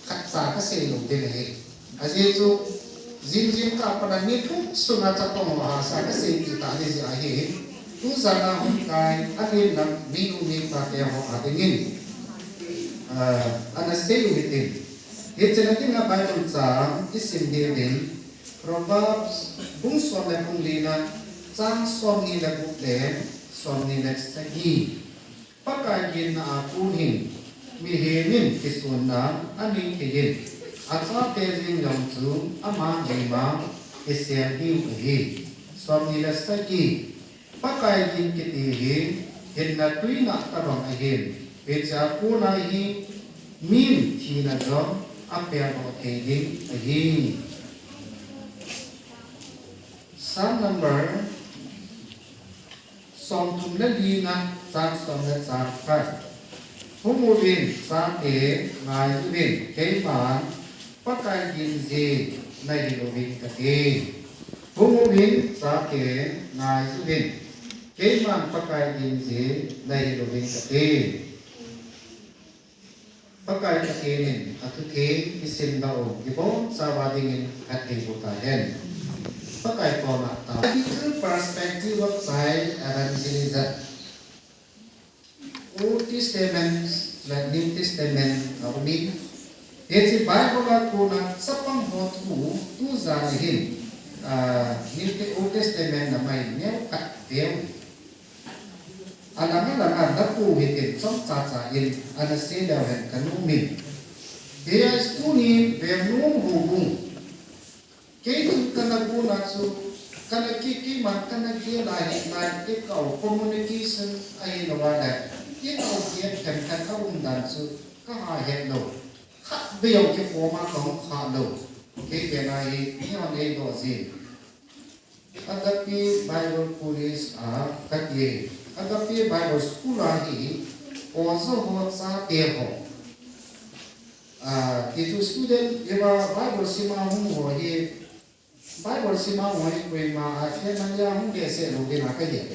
khát xa các xe lục tên này à dễ chú zin cả phần này thu suna chắc con hòa xa các xe thì ta đi giải hệ tu ra na hôm nay anh em làm mình ta theo họ à tiếng in anh sẽ lưu ý hiện trên cái là bài văn章cái sinh địa đến Proverbs bung xuân là bung lina trang xuân ni là bung đen xuân ni là sẽ ghi bắt cái gì na cún hình mi henin ki sunna ani kidin atha tezin yongchu ama deima isian hi swami la saki pakai jin kiti hi hinna tuina tarong ahin pecha puna hi min thina jom apya bo tezin ahin psalm number som tum la lina sang som la sang first Hùng viên sa tế ngài du viên kế bản bắt cái gì gì này đi đồ viên cả đi Hùng viên sa tế ngài du viên kế bản bắt cái gì này đi đồ viên cả đi bắt cái cả đi nên ở thứ thế cái sinh đầu cái bốn sa ba đình hạt đi bộ tài hen bắt cái còn là ta cái thứ perspective of side evangelism Old Testamentและ New Testament เรามีเหตุที่ไบเบิลกูนะสับปังหัวถูตู้จานหินNew Old Testament น่ะไม่แนวกัดเดียวอันนั้นละอันนักกูเห็นสองจ่าอินอันนั้นเสียดาวเห็นกันนุ่มนิ่มเดียสกูนี่เป็นนุ่มหูบุ้งเกี่ยวกันนักกูนะสู้กันนักกี่มันกันนักกี่ลายที่เขา communication ไอ้ละว่าได้ที่เราเขียนแข่งขันเข้าอุ้มดันสุดก็หาเห็นดูขัดเบี้ยวที่ฟอร์มาของขาดูที่เป็นอะไรที่เราเองก็สิอันดับที่ Bible Police กัดเย่อันดับที่ Bible School ที่โอโซหัวซาเตียหอที่ทุก student เรียกว่า Bible สิมาหุ่นหัวที่ Bible สิมาหัวที่เป็นมาอาเซียนมันยังหุ่นเดียเสียลูกที่นักเรียน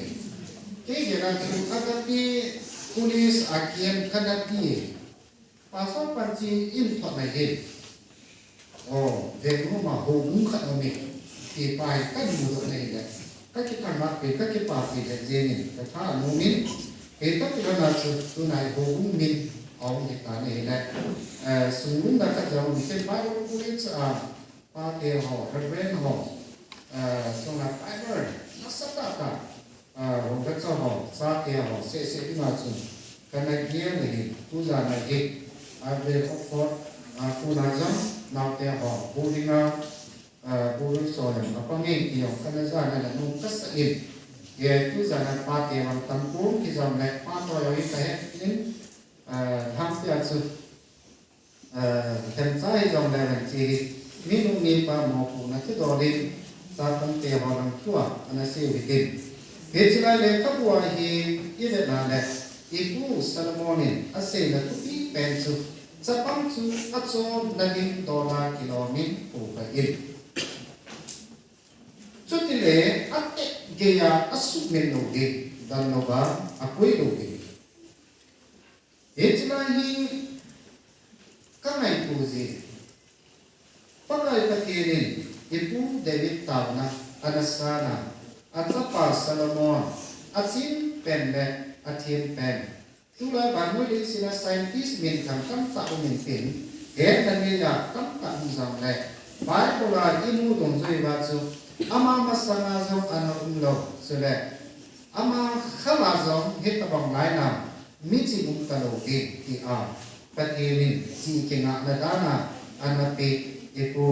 ที่เกี่ยวกับอันดับที่Police akiem kanati pasal panci in thot nai hin ve mu ma ho mu khat no me ti pai kan mu do nei le ka ki kan ma pe ka ki pa pe le je ni ka tha nu min e ta ki na chu tu nai ho mu min ong ki ta nei le su mun da ka jaw ni ke pai ro police pa te ho reverend ho so na pai ber na sa ta hồng đất cho họ xa kia họ sẽ đi vào chung cái này kia này tu già này kia về Oxford tu nói rằng nào kia họ bố đi nào bố đi soi nó có nghe thì họ cái này già này là nung cắt sợi in về tu già này ba kia bằng tầm bốn cái dòng này ba thôi rồi cái đến tham gia chung thằng trai dòng này là chỉ mình nhìn ba mỏ phụ nó cứ đòi đi ra con kia họ làm chua anh sẽ bị tìmเหตุไรเลยครับว่าที่ยี่เด็ดนั่นแหละอีกูซาลามอนินอาศัยนักที่เป็นสุจะปั้งสุอัดโซนนักดิน$กิโลเมตรปูไปอินจุดที่เลยอัดเกียร์อัดสุดเมนโนดิดันโนบาอักวยโนดิเหตุไรที่ข้างในปูซีปากไอ้ตะเกียร์อีกูเดวิดตาวนะอานาสานะอัตปาซาลามอนอัจินเป็นและอัทินเป็นทุลาบานมุลิสินาไซน์ติสมินคันคันตะอุมินเป็นเห็นนันนี่ยาคันตะอุมซังเลยไบโบราณอิมูดงจุยบาจูอามามาสังอาจงอานาอุมโลสุเลอามาขลาจงเฮตบังไลนามิจิบุตโลเกที่ปะเทนินจีเกงะนาดานาอานาเปเอปู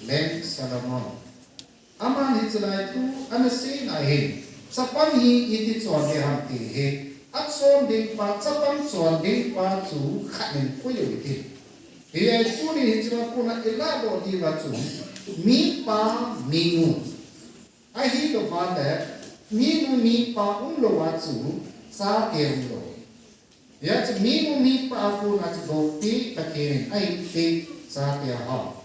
เลนซาลามอนaman hitlai tu anasin ahin sapan hi iti chon de ham ti he atson ding pa sapan chon ding pa chu khanin puyo iti he ai chu ni hitla kuna ila do di wa chu mi pa minu ai hi do fa de minu mi pa lo wa chu sa te lo ya chu minu mi pa fu na chu go pi ta ke ai ti sa te ha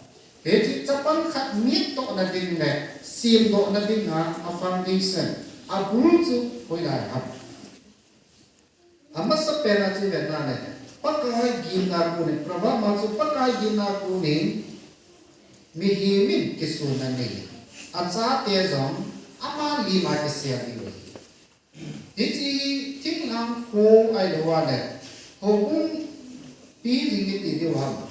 เหตุจะปั้นขัดมิดโตนั่นเองแหละซีมโตนั่นเองนะอัฟฟังดิสันอับรูจูคุยได้ครับอามาสเปนอาจีเวน่าเนี่ย ป pakai gina kuning prabha masuk pakai gina kuning mihimin kisunan ni aca tezong ama lima kesia diwe iti tinglang ko ay lawale hukung pi ringit di diwam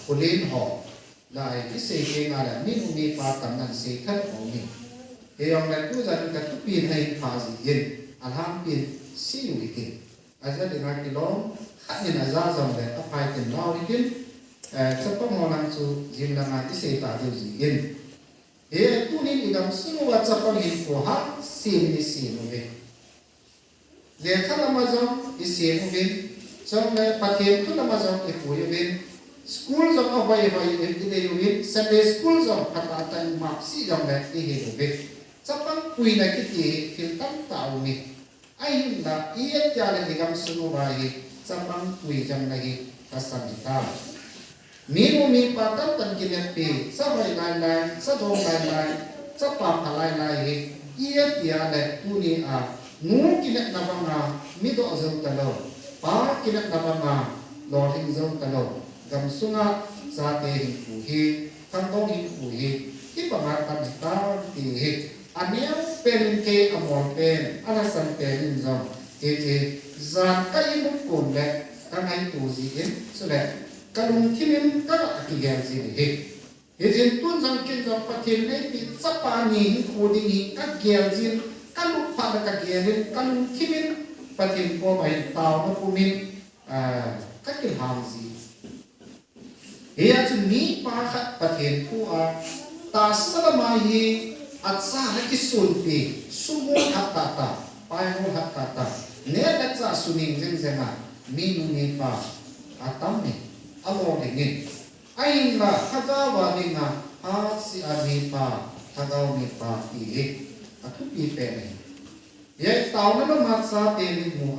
kulin ho lai kisih ngada minumi patam nan sekat oni eyong lai ku jan ka tu pin hai phaji yin alham pin siu ikin aja dengan kilong haknya naza zong le apai tin lau ikin cepat ngolang su jin langa kisih ta diu yin tu ni digam semua cepat info hak sim ni sim be le khala mazong isim be jong le pathem tu namazong ipu be school of away in the unit, Sunday schools of Patatan Mapsi on that day. Sapang Queen a kitty, Kiltan Taumi. I am the ear jar become Sunubai, Sapang Queen Nagi, Asamita. Mino me patat and Kinepi, Savai Line, Sadon Line, Sapa Palai, ear tiana, Tuni a, Moon Kinet Navana, Middle Zotalo, Pa Kinet Navana, Lord in Zotalo. Gam sunga sa te hin hi kantong hin hi ki pamatan ta ti hi ania pen ke amol pen ana san te hin zo te zan kai mu kon le ka ngai tu ji hin so le kalung kimin ka ki gel ji hi he jin tun jang kin jang pathin nei pi chapa ni ko ding hi ka gel jin kalu pa ka gel kalung kimin pathin ko bai taw na pumin ka kin hang ji ia tu ni pahat pathen ku ta salamahi atsa hakisun pi sumu hatata payo hatata ne datsa suning jengjenga minu ni pa atam ni alo ni ain la hagawa ni na ha si ani pa hagaw ni pa ti atu pi pe ni ye taw na matsa te ni mu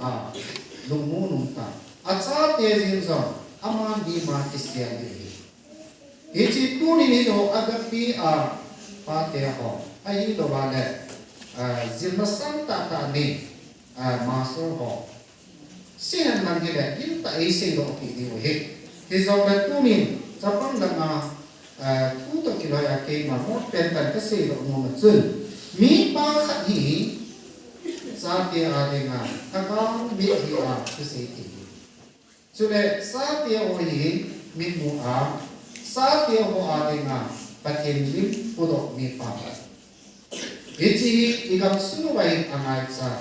lumu nung ta atsa te jingzo ama di ma kisya ni Ichi tu ni do agapi pate ho ai do vale zilma santa ta ni maso ho sian man ge le kin ta ai se do ki di he he zo ba tu ni tapang da ma tu to ki la ya ke ma mo pen tan ka se do mo ma chun mi pa kha hi sa te a de nga ta ka mi hi ku se ki chu le sa te ho hi mi mu sa kia ho adenga patien lim pudok mi pa ichi igam sunu bai angai sa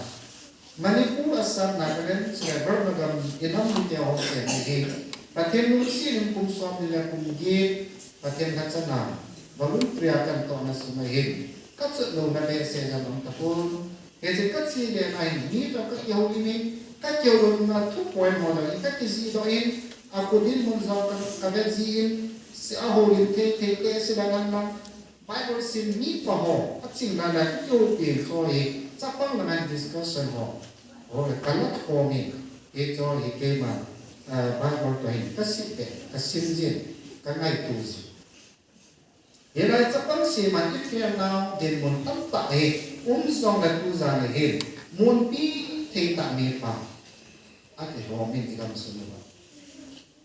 manipur asam nagalan sa bermagam inam ni ho se ni patien lu si nim kum som ni la kum ge patien hatsana balun priyakan to na sumahin katsu no na le se na lam tapun ichi katsi le nai ni ta ka yo ni ka yo na 2 point mo na ka kisi do in aku din mun za ka ka in si aholin te si dangan lang Bible sin ni pa ho at sing na na yo pin so sapang na discussion ho kalat ko mi ito ke ma Bible to hin kasite kasinjin kangai tu si ira sapang si man ifya na din mon tamta song na tu za ne mon pi te ta mi pa at ho mi digam sunu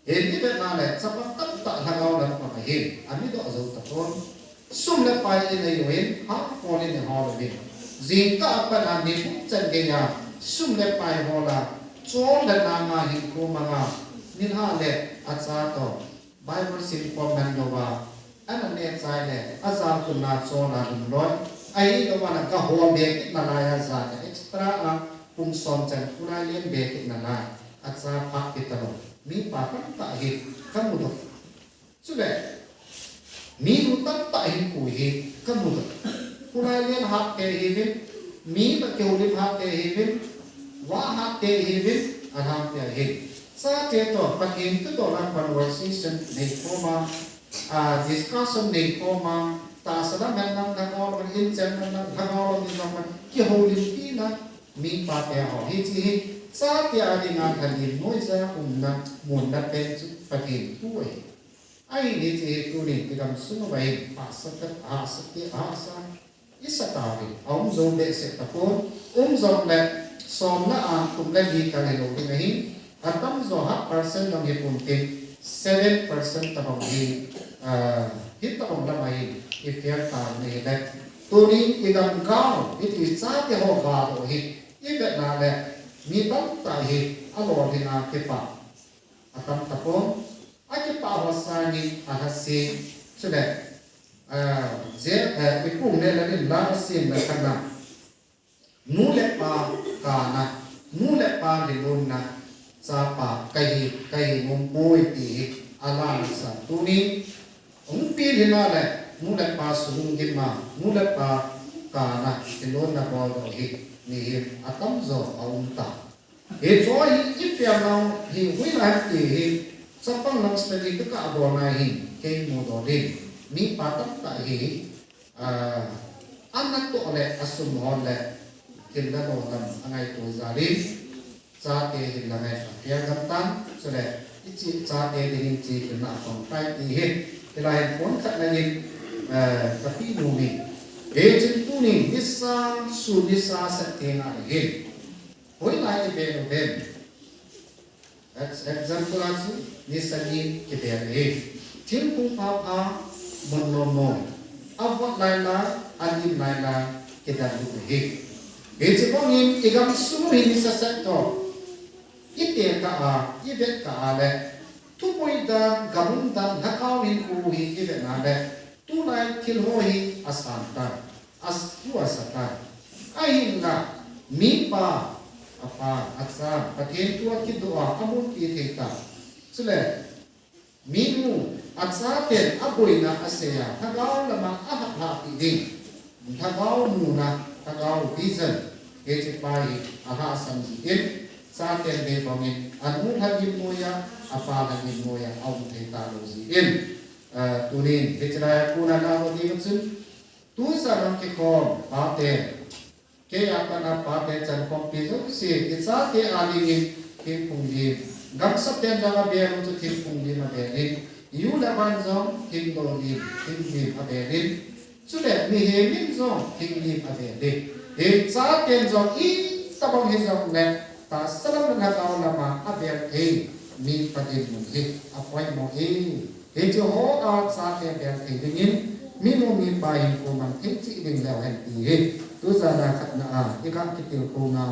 Hindi ba na le sapang tamta hagaw na pamahin ami do azaw tapon sum le pai in ayuin ha ko ni ha lo bin zin ka pa na ni pu chan ge nya sum le pai ho la cho le na ma hin ko manga nin ha le acha to Bible sin ko man do ba ana ne chai le aza ku na cho na dum loi ai do ba na ka ho be na la ya za extra pung som chan pura len be na la acha pa kitalo mi patam ta hi kamudo sube mi utam ta hi ku hi kamudo pura len ha te hi mi ba ke uli ha te hi wa ha te hi aham te hi sa te to pakin to la conversation nei koma discussion nei koma ta sada men nam na ko in chen na na ko ni no ki ho li pi na mi pa te ho hi chi sa ti a di nga thanin noi sa na mun na pen chu patin tu ai ni ti tu ni ti dam su no bai pa sa ta sa ti sa isa ta ri ong zo de se ta ko zo le som na kum le di ka le lo ni atam zo ha percent dong hi pum tin 7% tabong hi hit tabong lamai ifya ta ne le tuni igam gao iti sa te ho ga do hi ibe na le mi tam ta hi alo hina ke pa atam tapon ake pa ho sa ni ahasi chule je ipung ne la ni la sim la kana nu le pa kana nu le pa le lon na sa pa kai mong pui ti ala sa tuni ong pi hina le nu le pa sung gi ma nu le pa kana le lon na bo do hi ni atam zo aum ta e cho hi ifya now hi wi la ti hi sa pang lang study ka abo na hi ke mo do rin mi pa tam ta hi anak to le asum hon le kin da do lam angai to za rin sa te hin la mai ya gam tan so le ichi sa te din chi kin na pang tai ti hi ke lai pon khat na yin ka pi nu mi e chin tu ni nisa su nisa sa te na hi hoi lai be no ben example asu nisa ni ke be hi tin kung pa pa mon no no avot lai la anim lai la ke da lu hi e chi bong in igam su hi nisa sa to ite ka a ibet ka a le tu poi da gamun da nakau hin ku hi ibet na le tu lai thil ho hi asan ta as tu asata ai na mi pa apa atsa pathen tu ki doa amun ki theta sule mi mu atsa ten aboi na aseya thagau lama ahap ha ti ding thagau mu na thagau vision e chi pai aha sam ji in sa ten de bongin anu hagin moya apa hagin moya au theta lo ji in tunin hechra kuna na ho di mutsun tu sa ram ke khom pa te ke apana pa te chan khom pi zo si ke sa te ali ni ke pung ji gam sap ten da be ru tu ke pung ji ma be ni yu la ban zo ke do ni ma be ni su le mi he min zo ke ni ma be ni e sa ten zo i ta bang he zo ne ta salam na ka na ma a be ke mi pa din mu he a poi mo e jo ho a sa te be ke dingin mi mo mi pa hin ko man ke chi ding la han ti he tu za na khat na a e ka ki til ko na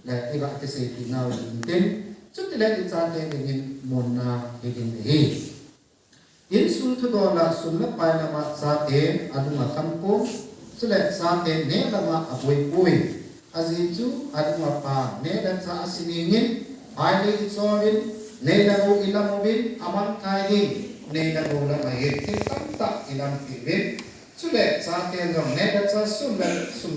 le e ka ke se ti na din ten chu ti le ti sa te dingin mon na ke din he in sul thu do la sul na pa na ma sa te adu ma kam ko su le sa te ne la ma a poi poi azi chu adu ma pa ne dan sa asini ngin ai le so rin ne la ro ilam bin aman kai ding ne na go la ma he ti tam ta ilam ti ven su le sa te jong ne da sa sum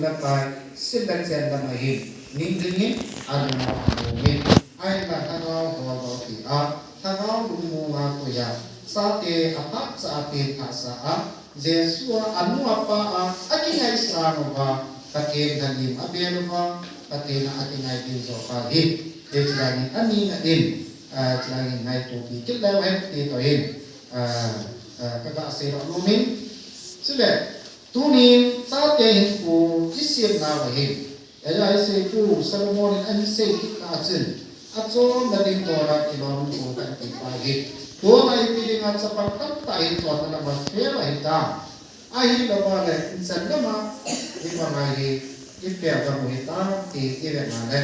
la pai sil la chen la ma he ning ding adu ma mo mi ai la ta go ho ti a ta go lu mo ma ko ya sa te apa sa te tha sa a jesu anu apa a aki ngai sa no ba ta ke na ni a be no ba ta ke na ati ngai din so pa hi de chla ni ani na din chla ni ngai to ki kil la hem ti to hin ka ta se ro min su le tu ni sa te hin ku isiem na wa hin ya se ku salomon an se ki na chen a cho na din to ra ki lo ko ka ti pa hi to mai ti ding at sa pang tam ta hin to na ma fe wa hin ta ai lo ba le san na ma ni ma mai ifya ga mo ta ti ti ve ma le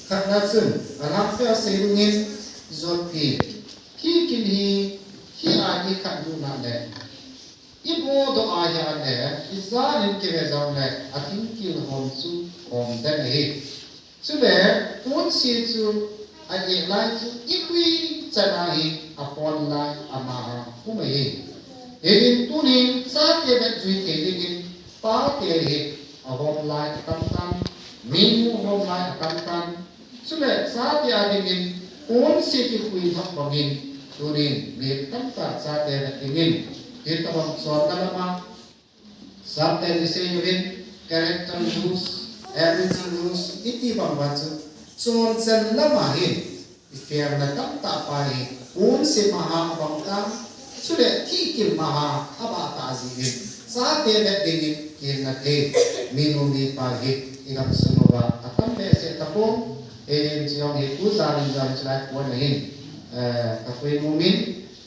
khat na chen ala fe se ngin zot pi ki kin hi a ni khat du na le ibo do a ya le izalin ke ve zong le a tin ki hom su hom da ne su le pun si chu a ye lai chu ikwi chana hi a pon lai ama ku me hi edin tu ni sa te be jui te ding pa te hi a hom lai tam tam min mu hom lai tam tam su le sa te a ding pun si ki kui thak bangin tu ni me tam ta sa te be ding kita bang so ta ma sa te ni se yin character use everything use iti bang wa chu chon chen la ma hin ifer na tam ta pa hi un se maha bang ta su le ki kil maha aba ta ji hin sa te be ding ki na te minum ni pa hi igam suno ba atam me se ta po chỉ ông hệ cú gia đình rồi chỉ là quân này các quê mù min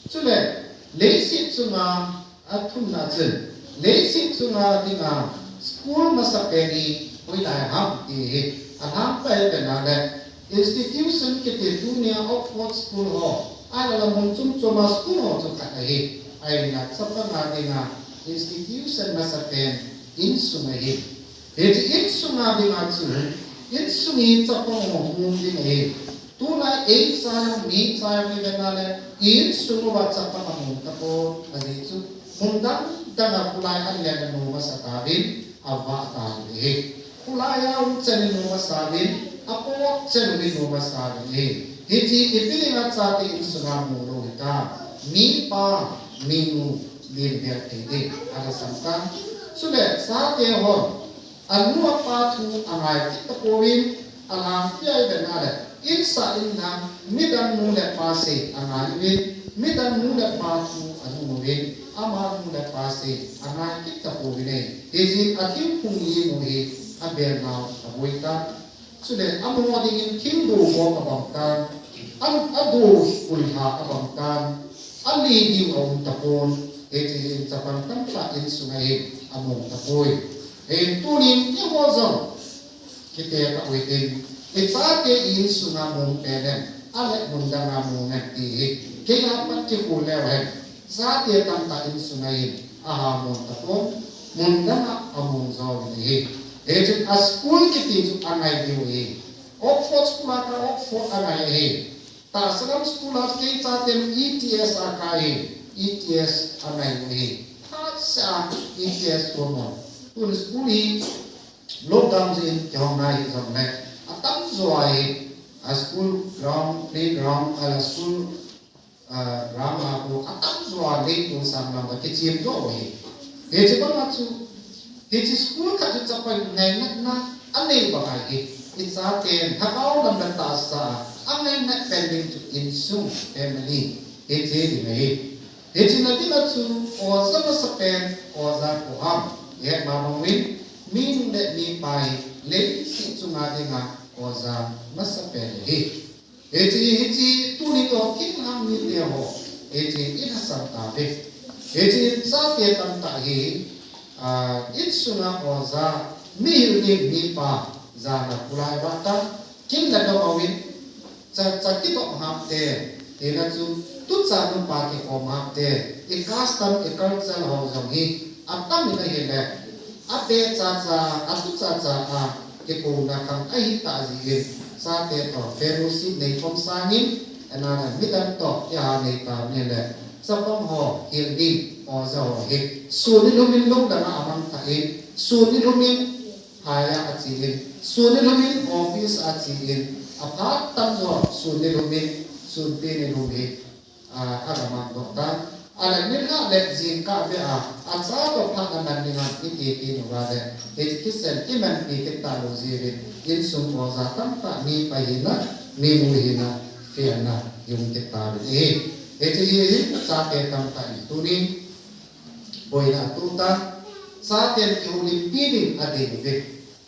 cho nên lấy xịt chung thun là chân lấy xịt chung đi school mà sắp về đi với đại học thì ham phải cái nào đấy institution cái tu nia Oxford School ho ai là một chung cho mà school ho cho cái này ai là sắp tới đi institution mà sắp về in sung này thì in sung đi chứ in sung in cho con mồm đi này tu là ấy sao mi sao mi bên này in sung và cho con mồm ta có gì chứ mồm đắng đắng là kulai anh lên là mồm sa ta bin ava ta đi kulai ông chân mồm sa bin apo chân bin mồm sa bin thì ipili nga sa ti in sung mồm lo ta mi pa mi nu din dia ti ada sampan sudah saat dia hon anu apa tu angai kita poin angang piai benare insa inna midan mule pase angai win midan mule patu anu win amar mule pase angai kita poin ejin atiu pungi muhi aberna aboita sudah amu dingin kindu mo kabangkan adu ulha kabangkan ali di om tapon ejin sapang tampa in sungai among tapoy tunin ni hozon kita ka waiting itsate in sungamong peden ale mundanga mong nati kaya pati kulewen sate tamta in sungai ahamong tapon mundanga among zawin ejin a school kiti ju angai diwi Oxford school ka Oxford angai ta salam school ke chatem ETS akai ETS angai wi sa ETS woman tun skuli lockdown in jongai jongai atam zoi a school ground playground ala school rama ko atam zoi le to samna ba ke chim zo wi he che ba chu he chi school ka chu chapai ngai na ane ba kai itsa ten hakau lam dan ta sa angai na pending to insum family he che di mai Ejin na chu oza na sapen oza poham ye mamawin min de mi pai le si chunga dinga oza na sapen he eji tu ni to kin ham ni le ho eji in hasam ta be eji sa te tam ta hi in sunga oza mi ni mi pa za na kulai wa ta kin da do awin cha ki to ham te na chu tu cha nu pa ke om ha te e custom e culture ho jong hi atam ni na he le ate cha atu cha ke ko na kam ai ta ji ge sa te to fellowship nei kom sa ni ana mi dan to ya nei ta ne le sa pom ho hil di o za ho he su ni lu min long da na amang ta e su ni lu min haya a chi in su ni lu min office a chi in apart tam zo su ni lu min sun te ni lu he agama dokta ala nila le jin ka be sa to pha na man ni ngan ti no ga de education iman ni kita lo ji in sum mo za tam ta ni pa hina ni mu hina fe na yung kita be ji sa te tam ta tu ni boy na tu ta sa te ki uli piding ade be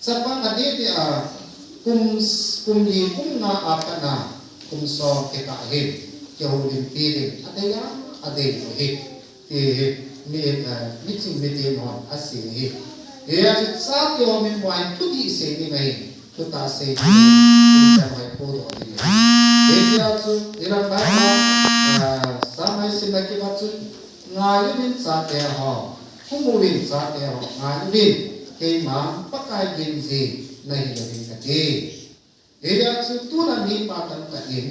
sa pang ade ti kum li kum na apa na kum so kita he kêu linh pin ở đây á ở đây rồi thì mình chịu mình tiền họ ở xí thì sao kêu mình ngoài chút đi xí như này chúng ta xí chúng ta phải cố độ thì thì là bài sáng mai xin là cái bắt chút ngài mình sa tè họ không mua mình sa tè họ ngài mình cái mà bắt ai nhìn gì này là mình cái gì thì là tu là mình bắt tâm cái gì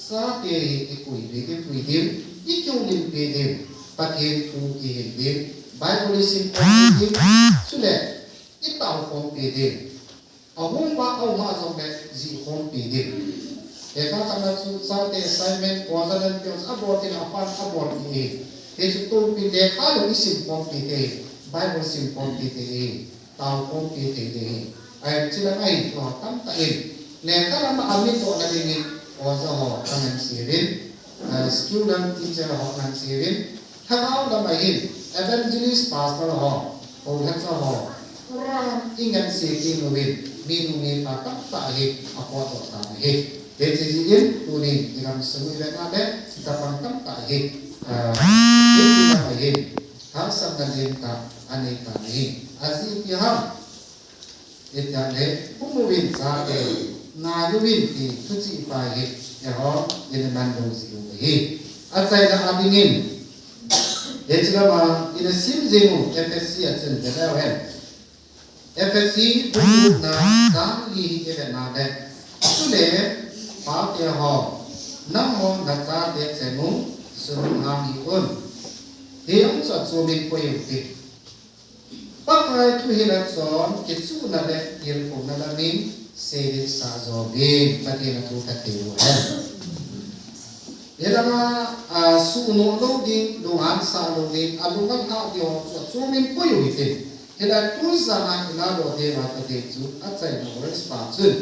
sa te ke koi be ke pui dim ikyo lim pe dim pathen pu ki dim bible sim pe dim sule itaw ko pe dim ahung ba au ma so me ji ko pe dim e ka kana su sa te assignment ko za dan pe abot in apan abot ni e su to pe de ka lo sim ko pe te bible sim ko pe te taw ko pe te ai chila ai ko tam ta in ne ka ma amit to na ni oza ho kanan sirin student teacher ho kanan sirin thakau la mahin evangelist pastor ho ho han sa ho Quran ingan si ki nuwin minungi patam tahi apa tak tahi. Jadi tu ni dalam semua ada kita patam tahi. Itu tahi. Hal sangat tak aneka ni. Aziz pihak. Itu ada pumuin sahde. Ngajuin di tujuh pahi. Ya ho ini mandung siupahi. Asai dah abingin. Jadi lama ini sim jemu FSC akan jadikan. FSC bukan kali kita nak sudah pakai ho, namun data dek semu sebelum kami pun, yang suatu minggu itu, pakai tu hilang son, kita nak dek ilmu nak ni sedih sahaja, tadi nak tu ketiuan. Ia nama sunnah logik, doan sah logik, adungan hak dia suatu minggu itu. Hela tu zaman ina lo dewa pate tu atai no respatsun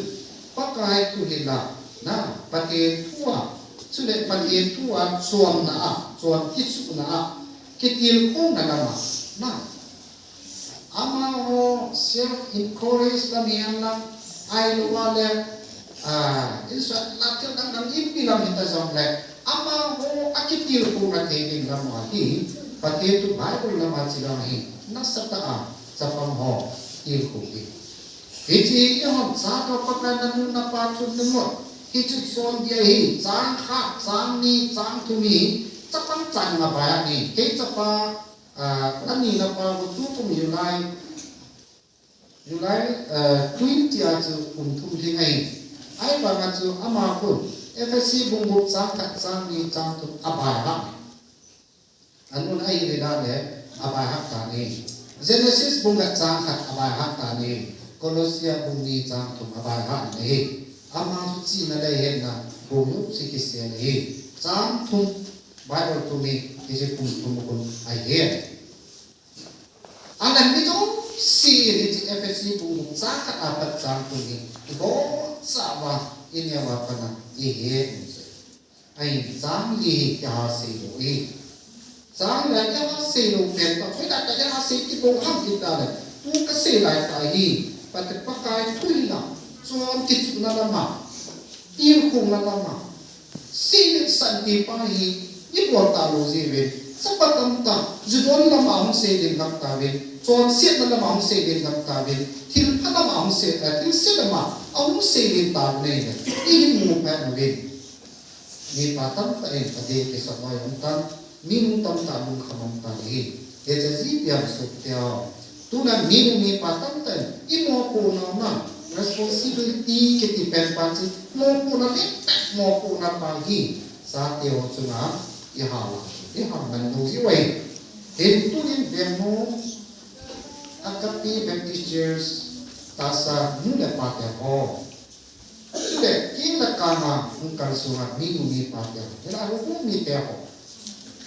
pakai tu hela na pate tua sudah pate tua suam na suam kisu na kitil kong na nama na ama ho self encourage kami anak ai lo wale insya latil nang impi lam kita sampai ama ho akitil kong na tening nama hi pate tu Bible nama cilahi nasata sapam ho ilkuki. Hiji yang satu pakai nuna patut nemu. Hiji son dia hi, sang hak, sang ni, sang tumi, sapam sang apa ni? Hiji apa? Ani apa? Betul pun Julai 20 aja untuk hingai. Ai bangat tu amakun. FSC bungkuk sang hak, sang ni, sang tu apa hak? Anu ai reda le apa hak tani? Genesis bunga cangkat abai hak tani, Kolosia bungi cangtum abai hak ni. Amang suci nada henna bungu sikisya ni. Cangtum Bible tumi isi tum kun ayat. Anak ni tu si ini FSC bungu cangkat abat cangtum ni. Ibo sawa ini apa na ihe. Ai cang ihe kahasi doi. Sang lại cho nó xì lục tiền và phải đặt cho nó xì cái bông hấp gì ta này tu cái xì lại tại gì và thực bắt cái thui là cho cái chuyện nó làm mà yêu cùng nó làm mà xì lên sẵn đi ba hi ít bỏ ta đồ gì về sắp bắt tâm ta dù đó nó làm ông xì đến gặp ta về cho xiết nó làm ông xì đến gặp ta về thì nó làm ông xì thì xiết làm mà ông xì đến ta này này ít mù phải là về ni patam ta en ade ke samay untan minum tam tabung khamam tali ye jaji biar sutya tuna minum ni patam ta imo ko na responsibility ke ti pen panci mo ko na mo ko na pagi sa teo chunga ihala man do si wei hen tu din demo akapi baptist church tasa nuna pate ho sudah kita kama mungkal sungat minum ni pate ela ru mi te ho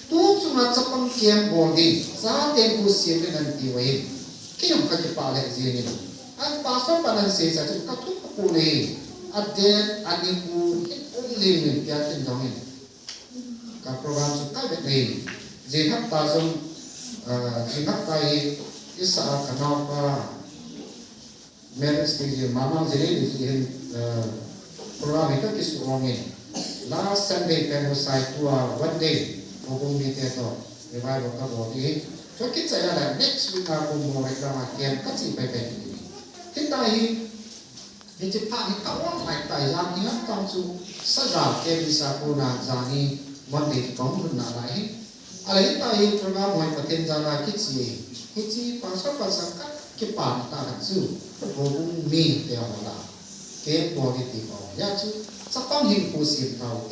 tu sungat sapang kiem bodi sa te ku sim nan ti wei kiam ka ke pale zini an paso panan se sa ka tu ku le ade ani ku lim ni pya tin dong ka program su ka be ni je hak ta zum je hak ta isa ka na pa Meron stage mama jadi di program itu kisuangin. Last Sunday kami usai tua one day hubung itu revival kabodi. So kita ada next week aku mau reklam akhir kasih pepe. Kita ini di Jepang itu kawan naik tayang ini langsung segala ke bisa puna jani Monday kamu benar lagi. Alih itu program mau paten jana kici pasal kan kepan tak tu hubung mi tiada ke politik ya tu sapang hin pusir tahu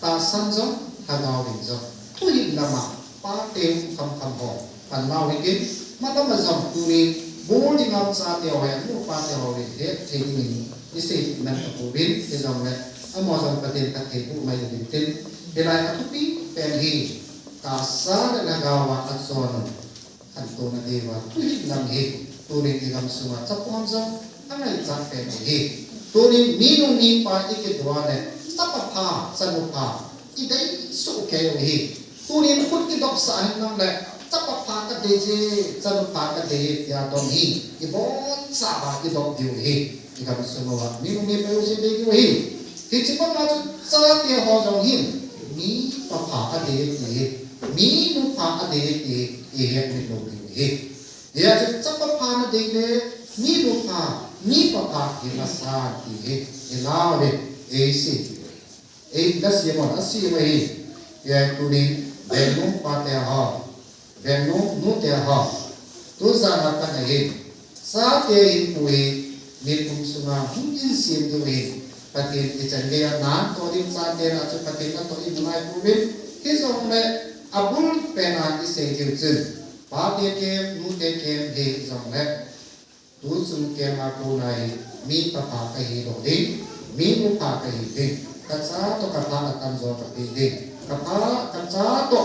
ta sanjong hadau rinjong tu hin nama patem kam ho pan mau ini mata mazam turi boli ngam sa tiaw ya mu pa tiaw rin ini isi nan kapubin isam le amazon paten tak bu mai ditin belai atupi penhi kasa nagawa at sono anto na dewa tu hin nam turin dalam semua capuan jam angai capai lagi turin minum ni pagi kedua ne tapapa sanupa idai sukai lagi turin pun kita sah nang le tapapa kadeje sanupa kadeje ya doni ibon sabah kita diuhi jika semua minum ni perlu sedikit wahi. Tiada macam saat dia orang hin, ni papa ada ni, ni nupa ada ni, ia minum ni. Dia cepat pana deh, ni nupa, ni papa dia masar ni, elau deh, esi. Das dia mana asi wahi, ya kuning, benung patah ha, benung nutia ha, tu zaman kan ni. Saat dia impui ni pun semua mungkin siapa tu ni patin ikan dia nan torim saat dia nak patin nak torim mulai pulih kisah ni abul pena isi jual pakai kem nute kem he kisah ni tu semua kem aku nai mi papa kahi rodi mi mupa kahi ding kata to kata akan zo kahi ding kata to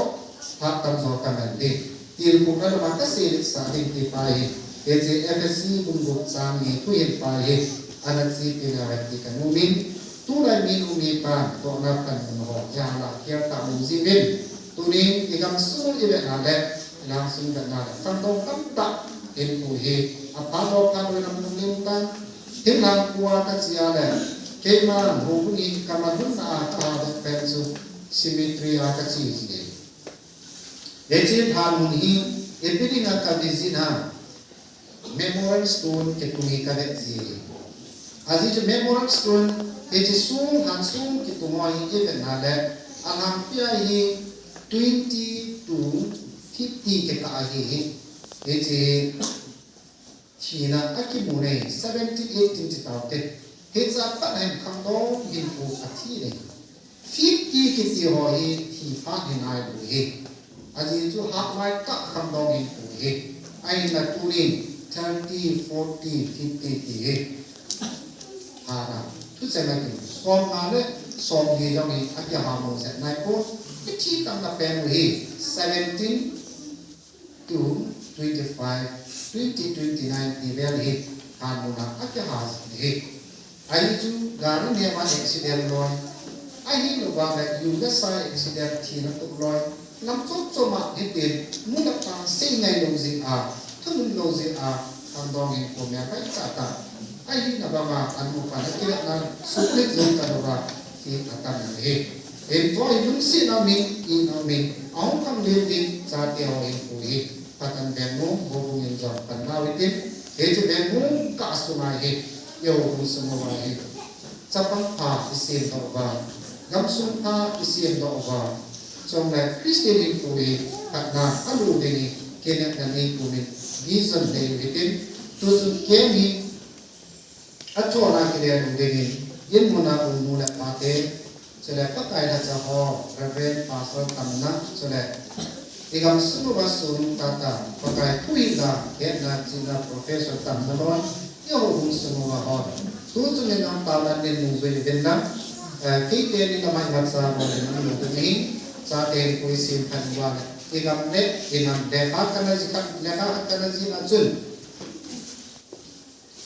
akan zo kahi ding ilmu kan maka sirik sahaja dipai Jadi FSC untuk sami kuil pahe anak si pinawati kanumin tulai minumi pan to nakan menho jala kia tak muzimin tuning ikam sul ibe nade langsung dan nade kantong tak ilmuhi apa lo kan wenam nulimtan hilang kuat kaciale kema hubungi kamadun na ada pensu simetri akaci sini jadi harmoni ebedi ngaka dizina memorial stone ke tungi kadet zi. Azi je memorial stone ke je sung hansung ke tumoi ke nade alam pia hi 20 to 50 ke ka hi je China akimune 70 80 taute he za pa hem khang do hin pu athi ne 50 ke ti ho hi thi pa hin ai bu hi azi ju ha mai ta khang do hin pu hi ai na turin 30, 40, 50 thì hara tu sẽ là cái som mà đấy som gì trong này anh giờ họ muốn sẽ này cô cái chi tăng là bền rồi 17 to 25, 20, 29 thì về đi hàng muốn làm anh giờ họ thì ai chú gắn niệm mà accident rồi ai hiểu vào là dùng cái sai accident thì nó tụt rồi nắm chốt cho mà hết tiền muốn gặp thằng xây ngày đồng gì thân đồng gì Kandong ini punya baik kata. Ayi nabama anu pada kira nan sulit zon kanora ki akan ini. Enjoy mungsi namin inamin. Ang kam lewin sa tiaw impui. Patan bengu hubungin zon panawitin. Ejo bengu kaasumahi. Yo husumumahi. Sapang pa isim doa. Gamsum pa isim doa. Somai Kristen impui. Katna alu deni kena nani kumin. Gizon day within to came in a chona kilian dingin yin muna muna pate so that pakai na chaho reverend pastor tamna so that igam sunu basun tata pakai tuiga na china professor tamna lon yo hung sunu ho tu chune nam talan din muzui denna ki te ni namai matsa mo ni ni sa te puisin kanwa igam ne inam deha kana jika leha kana jina chun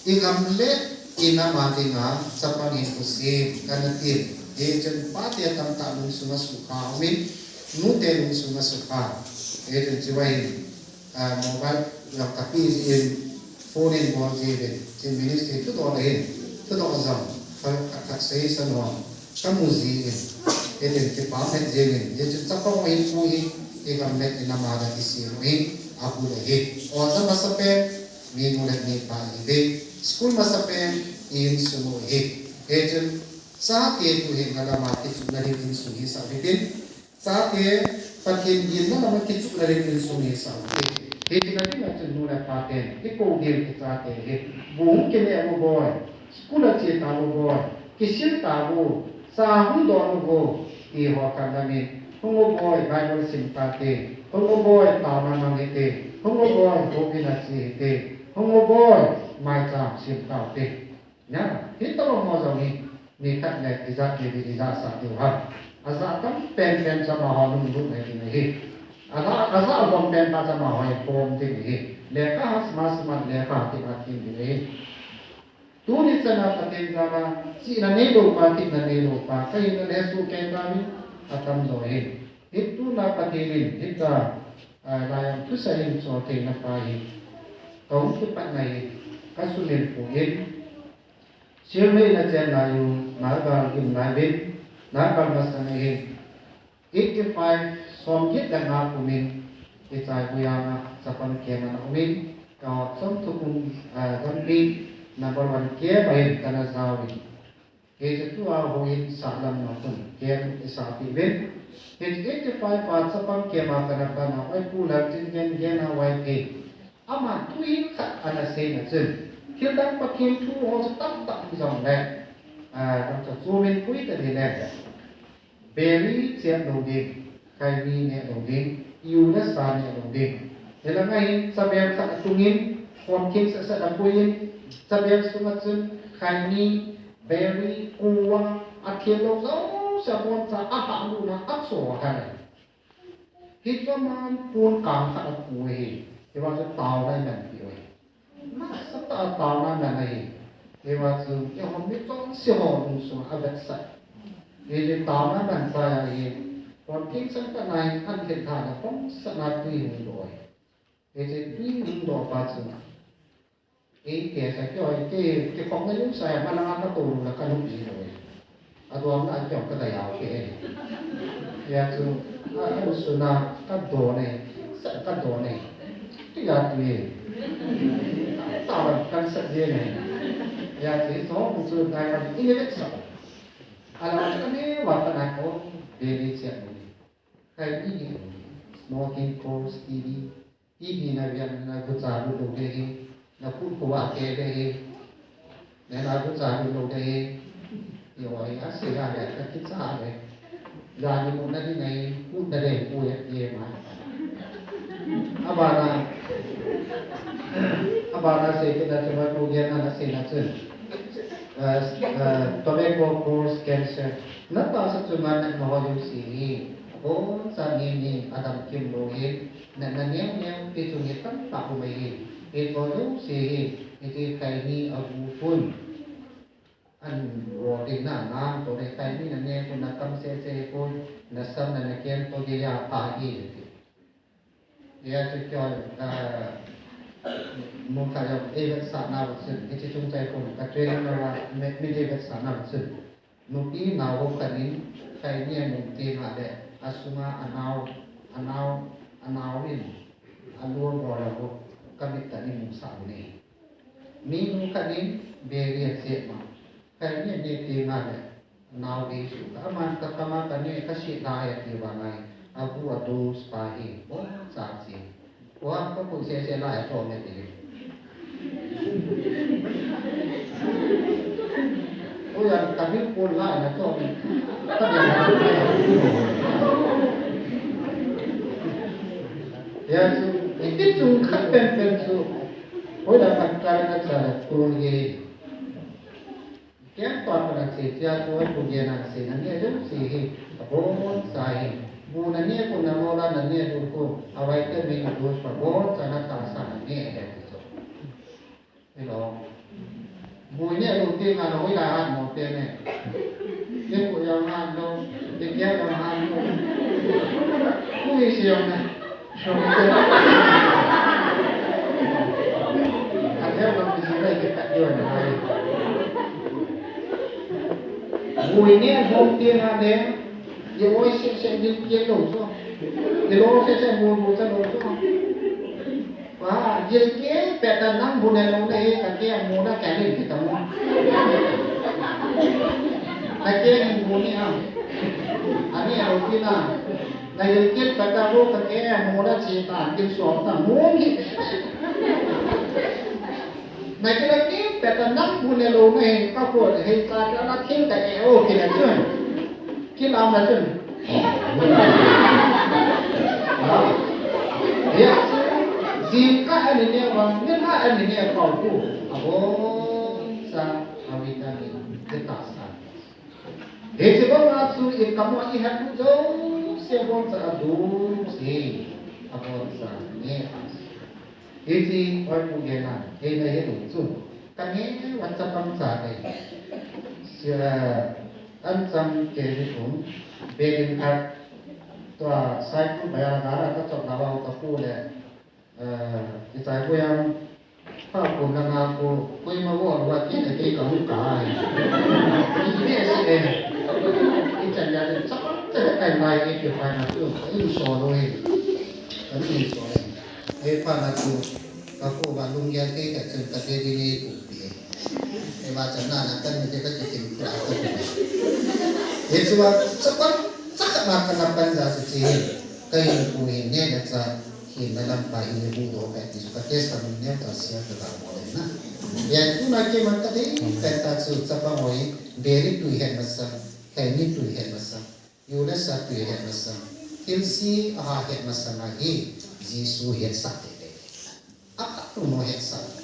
igam le ina madinga sapanin kusim kana tin ejen patia tam ta lung sunga sukha min nu te lung sunga sukha ejen jiwain mobile yang tapi in phone in bol jebe in ministry tu do lain tu do azam kak sei sanwa kamuzi ejen ke pa men jebe ejen sapang in pui igam le ina mada isi ruin aku lehe oza masapen mi mulet ni pa ide school masapen in sumu he ejen sa ke tu he ngala ma ke chu na rin in suhi sa bitin sa ke pakin din na naman ke chu na rin in suhi sa he he tinati na chu nura paten iko gil ke sa ke he buong ke ne mo boy school at che ta mo boy kisil ta mo sa hu do mo go i ho kan na mi Hungo boy Bible simpate, hungo boy tama mangite, hungo boy hobina chite, hungo boy mai cham simpate. Nya, kita mo zoni ni kat le izat ni izat sa tuhan. Asa tam pen sama halung lut ne ni. Asa bom pen pa sama hoy pom ti ni. Leka has mas man leka ti atin ni. Tuni sana patin sama si na nelo pa ti na nelo pa kay na lesu kay kami akan dohin itu na patilin kita layang tu sayin sote na pahin kaum tu pat nai kasulin puhin Sirme na chen na yung nagal im na bin nagal mas na hin 85 som yết đàn nga của mình thì tại bây giờ sa pan kia na umin ka som tu kung gan bi na balwan kia bayin kana sawi ke tu a hoin sa lam na kun kia sa pi bin ke 85 pa sa pan kia ma kana kana ai pu la tin gen gen na wai ke ama tu in sa ana se na chen khi đang bắt kim thu họ sẽ tắt dòng này trong trò chu bên cuối từ thế này berry chém đầu tiên cây mi nhẹ đầu tiên yêu đất xa nhẹ đầu tiên thế là ngay sa bèn sa tung in còn kim sẽ đặt cuối in sa bèn xuống mặt chân cây mi berry cua ăn thiên lâu dấu sa bon sa ăn tạm luôn là áp sổ cái này hít cho man buôn cảm sa đặt cuối thì bao giờ tàu đây là kiểu sa tàu na này thì bao giờ cái hôm biết trong siêu hồn xuống ở đất sạch thì tàu na bằng sai thì còn kinh sinh cái này ăn thiệt thà là không sợ là tùy hứng đổi thì tùy hứng đổi bao giờ cái sẽ cái phong cái lúc sai mà nó tù là cái lúc gì rồi à tôi đã chọn cái đại học cái thì chứ cái số nào cái đồ này sợ cái đồ này cái là tùy tạo ra cái sự gì này ya thì số một số này là cái biết sợ là cái này và cái này có về chuyện cái gì smoking course TV này là cái giá đồ đấy là phun của cái đấy này là cái giá đồ đấy rồi á sẽ là cái giá đấy giá như một cái này phun cái đấy của gì mà abana se kita coba kemudian anak sinatun tobacco course cancer nata sa cuma nak mahayum sini sa ni adam kim lohin na nanyang pitungit ang pakumayin ito yung iti kay ni agupun an rodin na nam to de kay ni nanyang kung nakam se pun nasam na nakyan to diya pahi dia tu cho một cái dòng event sản nào vật sự cái chỉ chung tay cùng các chuyên là mình event sản nào vật sự một tí nào không cần đến cái này một tí mà để asuma anao đi luôn rồi là một cái việc tận đi một sản này mình không cần đến về việc diện mà cái này để tí mà để nào đi chủ các man các kama cái này các sĩ đại thì vào này abu adu spahi oh sản gì wah kok pun saya lah itu orang ni. Oh yang kami pun lah nak tu. Tapi ya tu itu tu kan tu. Oh dah pakai nak cara pun ni. Kian tuan nak siapa tu pun dia nak sih. Nanti ada sih. Apa sih? Bunanya pun nama orang nanya dulu, awal itu minggu sebab sana tanah ni ada tu. Hello, bunanya dulu ni mana orang dah mau ni. Dia pun yang mana, dia yang mana. Mui siapa ni? Ada orang di sini kita jual ni. Bunanya dulu ni ada. Dia oi sẽ dia đổ xuống, dia lỗ sẽ buồn sẽ đổ xuống. Và dia kia bẹt là năm buồn này lâu đây cái kia mua đã kẻ lên cái tấm mông. Cái kia buồn này không? Anh ấy đầu tiên là này dia kia bẹt là lỗ cái kia mua đã chỉ tản cái xóm là mua gì. Này cái kia bẹt là năm buồn này lâu này các bộ hay ta cho nó thêm cái eo kia là chưa? Khi làm là chừng ya jika ini orang nila ini kau tu sa amita ni detasan jadi bawa tu kamu ihat tu jauh sebon sa adu si sa ni jadi orang punya ini itu tu kami macam bangsa ni anh chăm kể cũng về đến các tòa sai cũng phải là các chọn nào vào tập khu này cái trái của em พ่อผมนำมาโคุยมาว่าว่าที่ไหนที่กับลูกกายนี่สิเองที่จะอยากจะสักจะได้ไล่ไอ้เกี่ยวกับนั้นก็อินโซเลยก็อินโซเลยไอ้พานาจูก็พูดว่าลุงยันที่จะจึงประเทศนี้ถูกดีไอ้ว่าจะน่านักกันไม่ได้ก็จะถึงกลางตัวเห็นว่าสักมากันนับกันจะสิก็ยังคุยเนี่ยจะhin dalam bayi ibu doa itu kita sebenarnya tersiap dalam oleh na. Yang tu nak kita tadi kita susah pamoi beri tu ihan masa, kini tu ihan masa, yulah satu ihan masa, kimsi ihan masa lagi Yesus ihan satu deh. Apa tu mau ihan satu?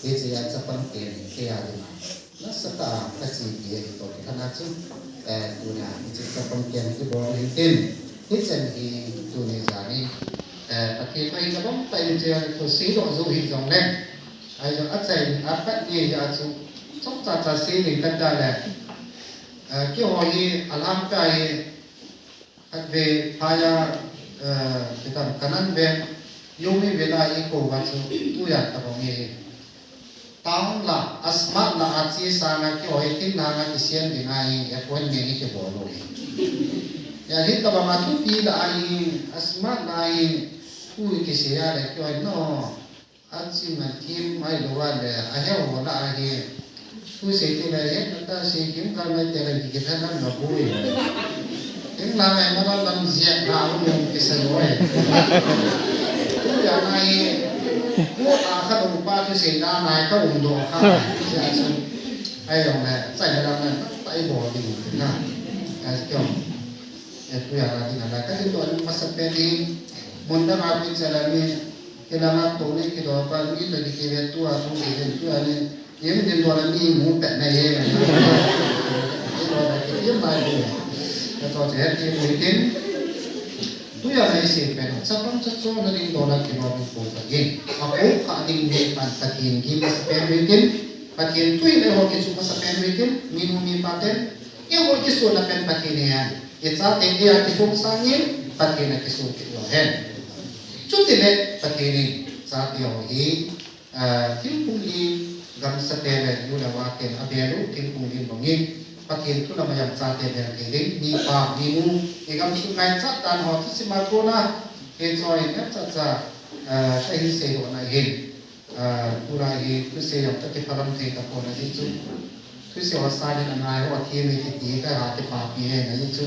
Itu yang sepan kini kaya lima. Nah sekarang kasih dia itu kerana tu dunia itu sepan kini itu boleh hitin, hitin itu ni jadi. Khi tôi có bóng tay chơi tôi xí độ du hình dòng lên ai rồi ắt dày ắt bắt gì cho chú sống ta xí thì tất cả là cái hồi alam cái về haya cái tầm kanan về yung về là ý cổ và chú tu yat tập ông ấy tao là asmat là achi sang cái hồi tin là cái xiên thì ngay cái quân này cái bộ rồi ya hit tập mà tu pi là ai asmat là ai kui kisia le koi no achi ma kim mai lo wa le a he ho la a he tu se ti le he ta se kim ka me te le ki ta na no bui ting la mai ma la zia na lu ki se lo e tu ya nai ko a kha do pa tu se na nai ka un do kha ya su ai yong le sai le la na tai bo di na a kyong ya tu ya la di na la ka tu an ma sa pe ni Munda ngapi caranya kelana tone kedopan itu dikira tua tu itu ane yang di luar ni muda na ye itu ada yang baru atau saya mungkin tu yang saya sepen sebab sesuatu dari dolar kedopan pun lagi aku kading di pantakin kita sepen mungkin patin tu ini orang kita sepen mungkin minum paten yang orang kita sudah pen patinya kita tinggi kita sungsangin patin kita sungkilohen chút tiền lệ bậc kỳ này giá điều ý thiếu cung đi gam sát tiền này như là hoa tiền abelu thiếu cung đi bằng nghìn bậc kỳ tu làm yang giá tiền này kỳ đến ni pa ni mu thì gam su ngay sát tan họ tu sim marco na hiện rồi nhất sát sa cái hình xe họ này hình tu ra hi tu xe yang tất cả làm thế tập họ này chứ tu xe họ sai nên là ngay họ thiên này thì cái hạt cái pa pi này chứ